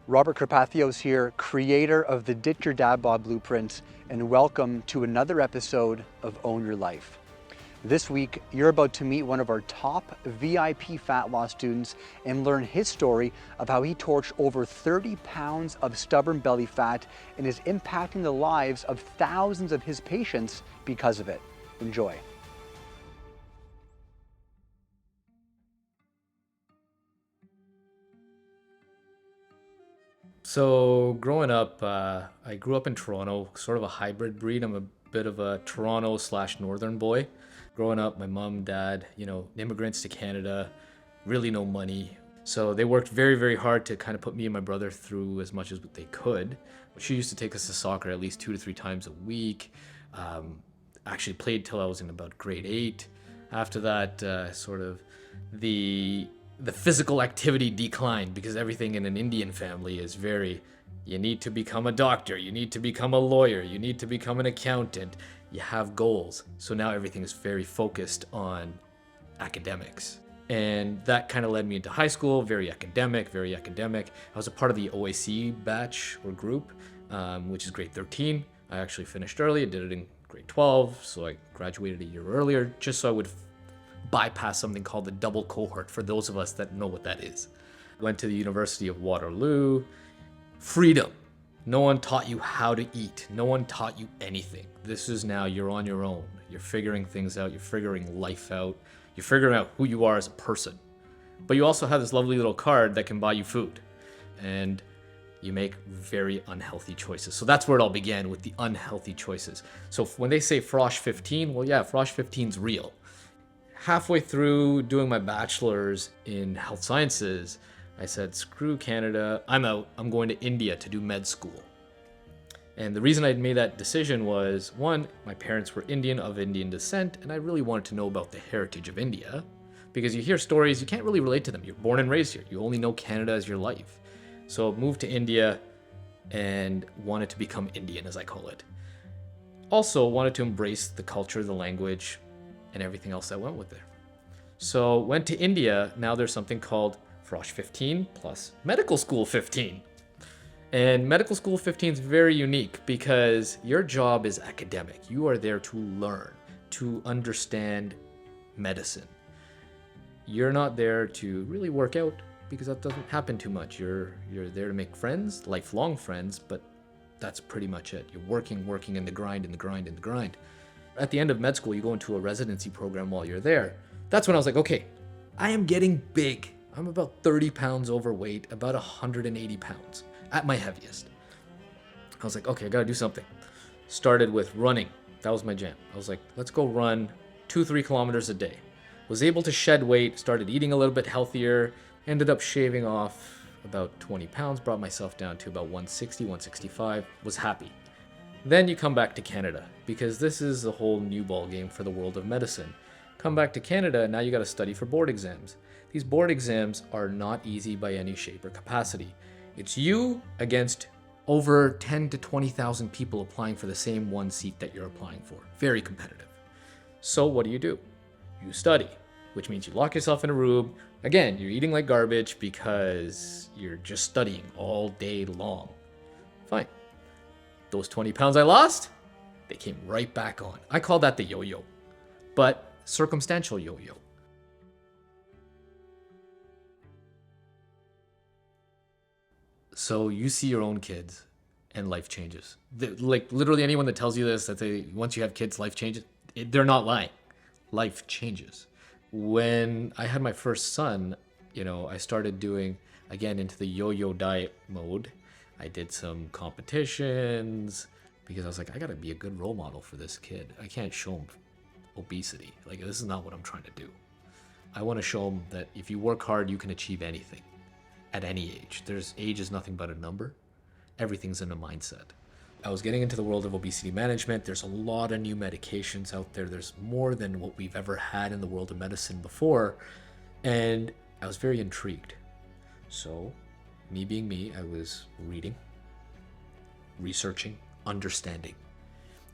Robert Karpathios here, creator of the Ditch Your Dad-bod Blueprints, and welcome to another episode of Own Your Life. This week, you're about to meet one of our top VIP fat loss students and learn his story of how he torched over 30 pounds of stubborn belly fat and is impacting the lives of thousands of his patients because of it. Enjoy. So growing up, I grew up in Toronto, sort of a hybrid breed. I'm a bit of a Toronto/northern boy. Growing up, my mom, dad, immigrants to Canada, really no money. So they worked very, very hard to kind of put me and my brother through as much as they could. She used to take us to soccer at least 2 to 3 times a week. Actually played till I was in about grade 8. After that, the physical activity declined because everything in an Indian family is you need to become a doctor, you need to become a lawyer, you need to become an accountant, you have goals. So now everything is very focused on academics. And that kind of led me into high school, very academic. I was a part of the OYC batch or group, which is grade 13. I actually finished early, I did it in grade 12, so I graduated a year earlier, just so I would bypass something called the double cohort, for those of us that know what that is. Went to the University of Waterloo. Freedom. No one taught you how to eat. No one taught you anything. This is now you're on your own. You're figuring things out. You're figuring life out. You're figuring out who you are as a person. But you also have this lovely little card that can buy you food. And you make very unhealthy choices. So that's where it all began, with the unhealthy choices. So when they say Frosh 15, well, yeah, Frosh 15's real. Halfway through doing my bachelor's in health sciences, I said, screw Canada, I'm out. I'm going to India to do med school. And the reason I'd made that decision was, one, my parents were Indian, of Indian descent, and I really wanted to know about the heritage of India. Because you hear stories, you can't really relate to them. You're born and raised here. You only know Canada as your life. So moved to India and wanted to become Indian, as I call it. Also wanted to embrace the culture, the language, and everything else that went with it. So went to India. Now there's something called Frosh 15 plus Medical School 15. And Medical School 15 is very unique because your job is academic. You are there to learn, to understand medicine. You're not there to really work out because that doesn't happen too much. You're there to make friends, lifelong friends, but that's pretty much it. You're working in the grind. At the end of med school, you go into a residency program while you're there. That's when I was like, okay, I am getting big. I'm about 30 pounds overweight, about 180 pounds at my heaviest. I was like, okay, I gotta do something. Started with running. That was my jam. I was like, let's go run 2-3 kilometers a day. Was able to shed weight, started eating a little bit healthier, ended up shaving off about 20 pounds, brought myself down to about 160, 165, was happy. Then you come back to Canada, because this is a whole new ball game for the world of medicine. Come back to Canada, and now you got to study for board exams. These board exams are not easy by any shape or capacity. It's you against over 10 to 20,000 people applying for the same one seat that you're applying for. Very competitive. So what do? You study, which means you lock yourself in a room. Again, you're eating like garbage because you're just studying all day long. Fine. Those 20 pounds I lost, they came right back on. I call that the yo-yo, but circumstantial yo-yo. So you see your own kids and life changes. Like literally anyone that tells you this, that once you have kids, life changes, they're not lying. Life changes. When I had my first son, I started doing, again, into the yo-yo diet mode. I did some competitions because I was like, I gotta be a good role model for this kid. I can't show him obesity. Like, this is not what I'm trying to do. I want to show him that if you work hard, you can achieve anything at any age. Age is nothing but a number. Everything's in a mindset. I was getting into the world of obesity management. There's a lot of new medications out there. There's more than what we've ever had in the world of medicine before. And I was very intrigued. So, me being me, I was reading, researching, understanding.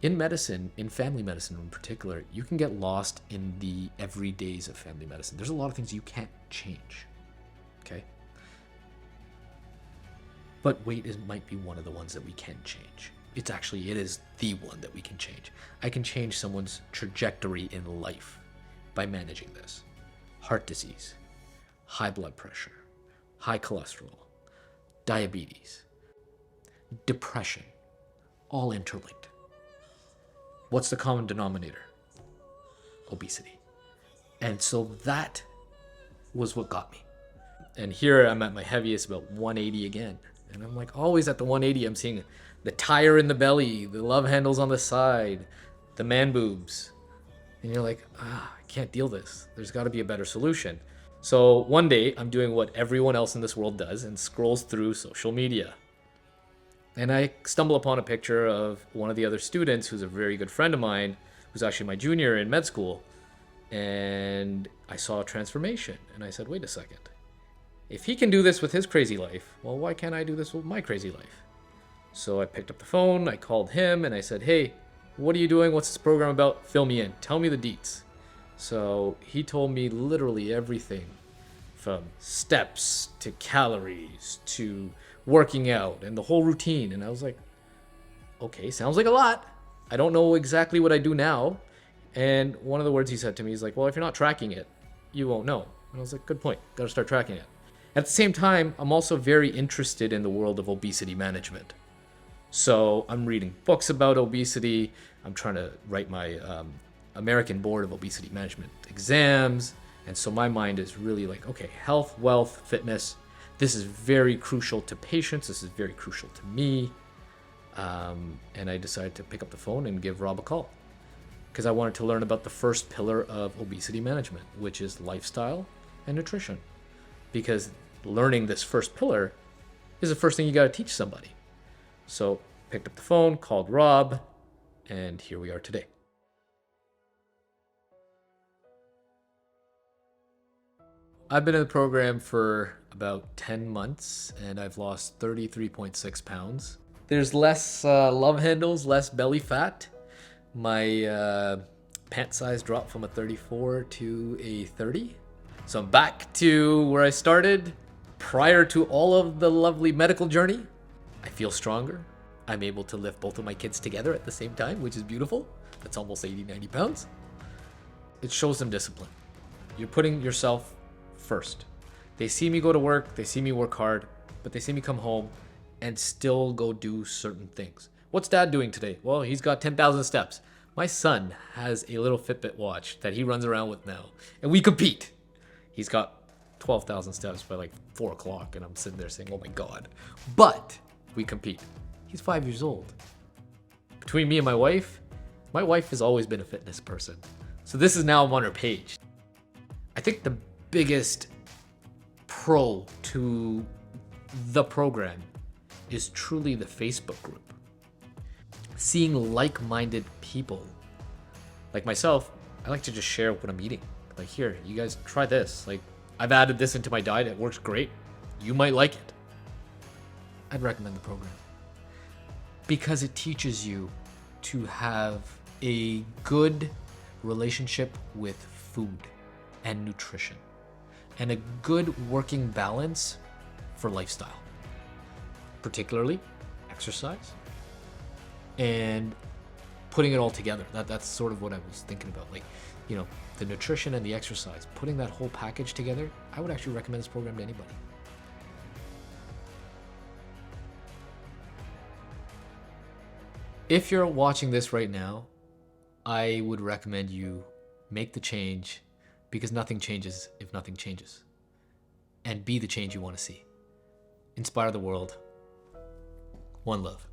In medicine, in family medicine in particular, you can get lost in the everydays of family medicine. There's a lot of things you can't change, okay? But might be one of the ones that we can change. It is the one that we can change. I can change someone's trajectory in life by managing this. Heart disease, high blood pressure, high cholesterol, diabetes, depression, all interlinked. What's the common denominator? Obesity. And so that was what got me. And here I'm at my heaviest, about 180 again. And I'm like always at the 180, I'm seeing the tire in the belly, the love handles on the side, the man boobs. And you're like, I can't deal this. There's got to be a better solution. So one day I'm doing what everyone else in this world does and scrolls through social media. And I stumble upon a picture of one of the other students who's a very good friend of mine, who's actually my junior in med school. And I saw a transformation. And I said, wait a second. If he can do this with his crazy life, well, why can't I do this with my crazy life? So I picked up the phone, I called him, and I said, hey, what are you doing? What's this program about? Fill me in. Tell me the deets. So he told me literally everything from steps to calories to working out and the whole routine. And I was like, okay, sounds like a lot. I don't know exactly what I do now. And one of the words he said to me is like, well, if you're not tracking it, you won't know. And I was like, good point. Got to start tracking it. At the same time, I'm also very interested in the world of obesity management. So I'm reading books about obesity. I'm trying to write my American Board of Obesity Management exams. And so my mind is really like, okay, health, wealth, fitness. This is very crucial to patients. This is very crucial to me. And I decided to pick up the phone and give Rob a call because I wanted to learn about the first pillar of obesity management, which is lifestyle and nutrition. Because learning this first pillar is the first thing you got to teach somebody. So picked up the phone, called Rob, and here we are today. I've been in the program for about 10 months and I've lost 33.6 pounds. There's less love handles, less belly fat. My pant size dropped from a 34 to a 30. So I'm back to where I started prior to all of the lovely medical journey. I feel stronger. I'm able to lift both of my kids together at the same time, which is beautiful. That's almost 80, 90 pounds. It shows them discipline. You're putting yourself first. They see me go to work, they see me work hard, but they see me come home and still go do certain things. What's dad doing today? Well, he's got 10,000 steps. My son has a little Fitbit watch that he runs around with now, and we compete. He's got 12,000 steps by like 4 o'clock, and I'm sitting there saying, oh my God. But we compete. He's 5 years old. Between me and my wife has always been a fitness person. So this is now I'm on her page. I think the biggest pro to the program is truly the Facebook group. Seeing like-minded people. Like myself, I like to just share what I'm eating. Like, here, you guys try this. Like, I've added this into my diet. It works great. You might like it. I'd recommend the program. Because it teaches you to have a good relationship with food and nutrition. And a good working balance for lifestyle. Particularly exercise. And putting it all together. That's sort of what I was thinking about. Like, you know, the nutrition and the exercise, putting that whole package together, I would actually recommend this program to anybody. If you're watching this right now, I would recommend you make the change because nothing changes if nothing changes. And be the change you want to see. Inspire the world. One love.